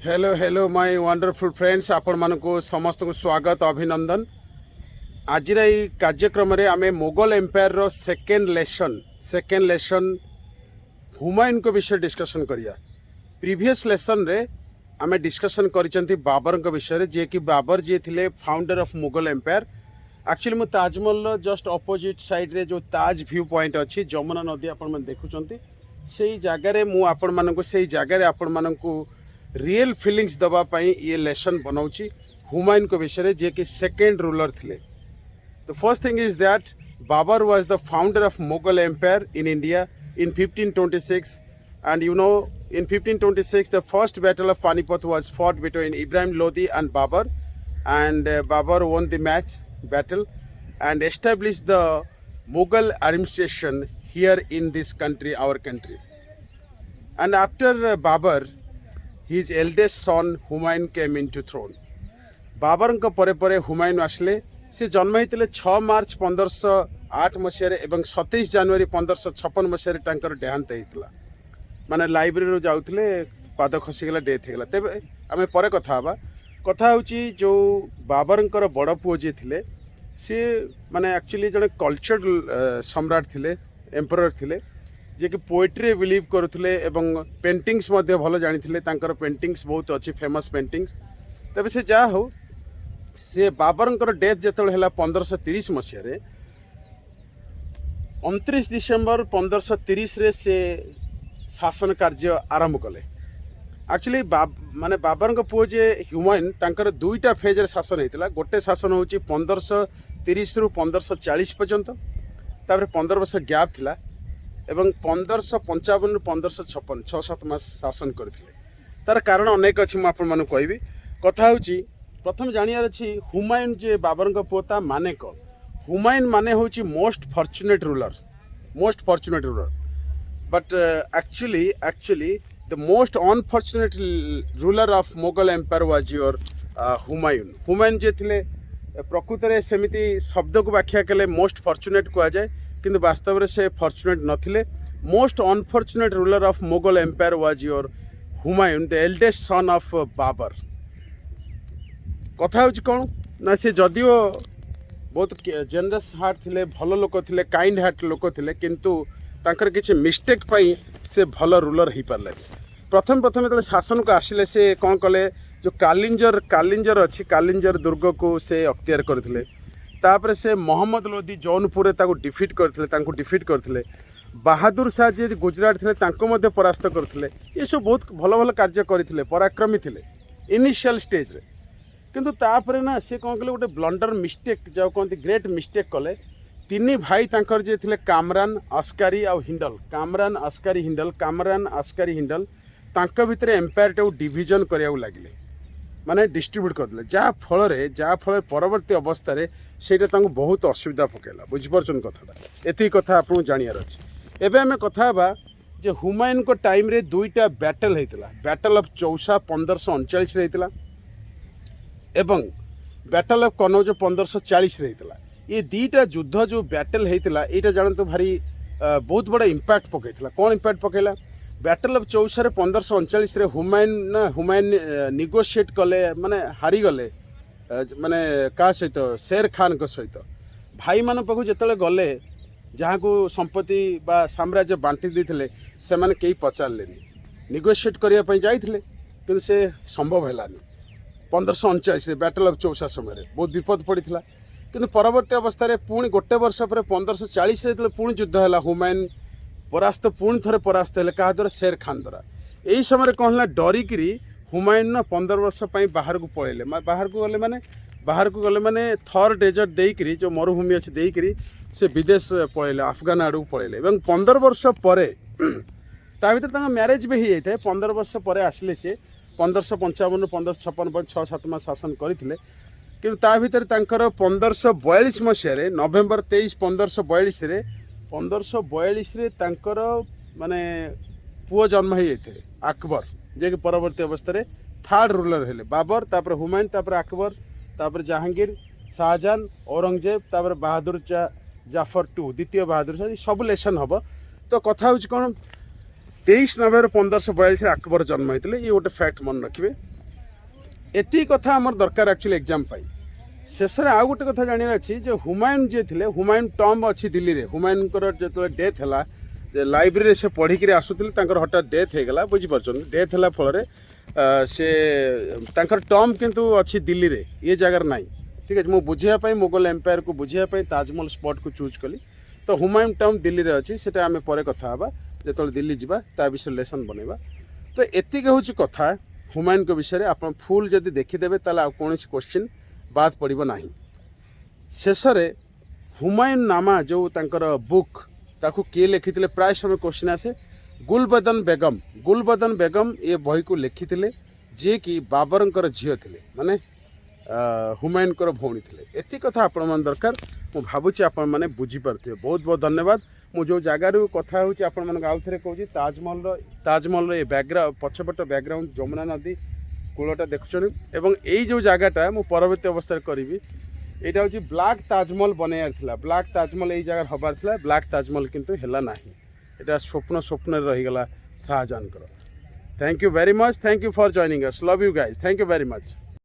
Hello hello my wonderful friends आपण मानक समस्त को स्वागत अभिनंदन। आज कार्यक्रम रे आमे मुगल एम्पायर रो सेकेंड लेसन हुमायून को विषय डिस्कशन करिया। प्रीवियस लेसन रे आमे डिस्कशन करिसंती बाबर को विषय रे, जे कि बाबर जे थिले founder of Mughal empire. Actually मु ताजमहल रो जस्ट अपोजिट साइड रे जो ताज व्यू पॉइंट अच्छी जमुना नदी आपण मन देखुचंती, सेही जागा रे मु आपण मानक सेही जागा रे आपण मानक रियल फीलिंग्स दवापाई ये लेसन बनाऊँगी हुमायून को विषय रे, जे कि सेकेंड रूलर थिले। The first thing is that Babur was the founder of Mughal Empire in India in 1526, and you know in 1526 the first battle of Panipat was fought between Ibrahim Lodi and Babur, and Babur won the battle and established the Mughal administration here in this country, our country. And after Babur, his eldest son Humayun came into throne. Babur परे परे हुमायून आसले। से जन्म होते 6 मार्च 1508 मसीह एवं 27 जनवरी 1556 मसीह देहांत होता। माने लाइब्रेरी जाऊे पाद खसीगला, डेथ होगा। तेज आम पर कथा जो बाबर बड़ पुओ जी थे सी माने एक्चुअली जड़े कल्चरल सम्राट थे, एम्परर थे, जे कि पोएट्री बिलीव करुले एवं पेंटिंग्स भल जानी। पेंटिंग्स बहुत अच्छी फेमस पेंटिंग्स। तबे से जा हो से बाबर डेथ जो है 1530 मसीह 29 डिसेम्बर 1530 रे से शासन कार्य आरंभ कले। एक्चुअली माने बाबर पुओ जे हुमायून तांकर दुईटा फेज रे शासन होता। गोटे शासन हूँ 1530 रु 1540 पर्यंत, तापर 15 वर्ष गैप थिला एवं 1555 रु 1556 6-7 मास शासन करथिले। तार कारण अनेक अच्छी मुझे कहबी। कथा हूँ प्रथम जानियार अच्छी हुमायून जे बाबर पुओता माने कौन। हुमायून माने हूँ most fortunate ruler, but actually the most unfortunate ruler of Mughal empire was your Humayun. Humayun जे थिले प्रकृत में सेमिति शब्द को व्याख्या कले मोस्ट फॉर्चुनेट कह जाए, किंतु वास्तव में से फॉर्चुनेट नथिले। Most unfortunate ruler of Mughal empire was your Humayun, the eldest son of Babur. कथा हूँ कौन ना, से जदिओ बहुत जेनरस हार्ट थे, भल लोक थे, काइंड हार्ट लोक थे, किंतु तांकर किसी मिस्टेक पाई से भल रूलर हो पारे। प्रथम जो शासन को आसिले से कौन कले, जो कालिंजर अच्छी कालिंजर दुर्ग को से अख्तियार करते। तापर से मोहम्मद लोदी जौनपुर डिफिट करते। बहादुर शाह जी गुजरात थे परास्त करते। ये सब बहुत भल भल कार्य करते, पराक्रमी थे इनिशियल स्टेज रे। किंतु तापर ना से कौन कले गोटे ब्लंडर मिस्टेक जो कहते ग्रेट मिस्टेक कले। तीन भाई तांकर जे थे कामरान अस्कारी आ हिंडल, कामरान अस्कारी हिंडल तांका भितर एम्पायर टाକୁ डिविजन करिया लगिले, माने डिस्ट्रीब्यूट करदे, जा फल परवर्ती अवस्था रे सेटा तांको बहुत असुविधा पकेला। बुझिपरछन कथाटा, एति कथा आपन जानियार अछि। एबे हमें कथा बा जे हुमायून को टाइम रे दुईटा बैटल हेतिला। बैटल ऑफ चौसा 1539 रे हेतिला एवं बैटल ऑफ कनौज 1540 रे हेतिला। ये दीटा युद्ध जो बैटल हेतिला एटा जानतो भारी बहुत बड़ा इंपैक्ट पकेइथिला। कौन इंपैक्ट पकेला? बैटल ऑफ चौसा 1539 रे हुमायून निगोशिएट कले, माने हारी गले, माने का सहित शेर खान को सहित भाई मान पाखु जेतले गले, जहाँ को संपत्ति बा साम्राज्य बांटी देथिले, से माने केही पचारलेनी। निगोशिएट करिया पई जाइथिले, किंतु से संभव हेलानी। 1539 रे बैटल ऑफ चौसा समय बहुत विपद पड़ता। किंतु परवर्ती अवस्था रे पुणी गोटे वर्ष पर 1540 रे पुणी युद्ध है, हुमायून परास्त, पुणी थे परास्त है क्या द्वारा? शेर खान द्वारा। यही समय कौन है डरिकी हुमायून 15 वर्ष बाहर को पलैले। बाहर को गले माने थर डेजर्ट देकरी, जो मरुभूमि अच्छे देकरी से विदेश पलैले, अफगान आड़ को पलैले। 15 वर्ष पर ता भर मैरेज भी हो जाए। 15 वर्ष पर आसिले से 1555 1556 6-7 मास शासन करते। कि भर 1542 मसीह नवेम्बर 23 1542 माने पुओ जन्म हो जाते अकबर, जे कि परवर्ती अवस्था रे थर्ड रूलर हेले। बाबर, तापर हुमायून, तापर अकबर, तापर जहांगीर, शाहजहां, औरंगजेब, तापर बहादुर जाफर टू, द्वितीय बहादुर शाह, सब लेसन हम। तो कथा हूँ कौन, 23 नवेम्बर 1542 अकबर जन्म होते। ये गोटे फैक्ट मन रखिए। एति कथा आमर दरकार एक्चुअली एग्जाम पाई शेष में आउ गोटे कथा जानार अच्छी जे हुमायूं जे थे हुमायूं टॉम्ब अच्छी दिल्ली रे हुमायूं जो डेथ है जे लाइब्रेरी से पढ़ी आसुले हठात डेथ होगला बुझीपार डेथ है फल से टॉम्ब किंतु अच्छी दिल्ली रे ये जगार ना ठीक है मुझे बुझापी मुगल एम्पायर को बुझापी ताजमहल स्पॉट को चूज कली तो हुमायूं टॉम्ब दिल्ली रे अच्छी से आम पर कथा जो दिल्ली जावा ता विषय लेसन बनवा तो एतिक हूँ कथा हुमायूं के विषय आप फुल जदि देखीदेवे ताला कौन क्वेश्चन बाद पड़ो ना शेष हुमायूं नामा जो तांकर बुक ताकू किए लिखी प्राय समय क्वेश्चन आसे गुलबदन बेगम ये बही को लिखी जी कि बाबरंकर झील थे माने हुमायूं भौणी थे एति कथा आपण मन दरकार मु भावुची आपण माने बुझी पारथिबे बहुत बहुत धन्यवाद मु जो जगार कथा होची आपण मन आउ थे कहूँ ताजमहल ये बैकग्राउंड पछपट बैकग्राउंड जमुना नदी कूलटा देखुन एवं यही जो जगहटा मु परवर्ती अवस्था करी यहाँ हूँ ब्लैक ताजमहल बनैयार था ब्लैक ताजमहल यही जगह हबार था ब्लैक ताजमहल किंतु है ना यहाँ स्वप्न रहीगला Shahjahan. Thank you very much thank you for joining us love you guys thank you very much.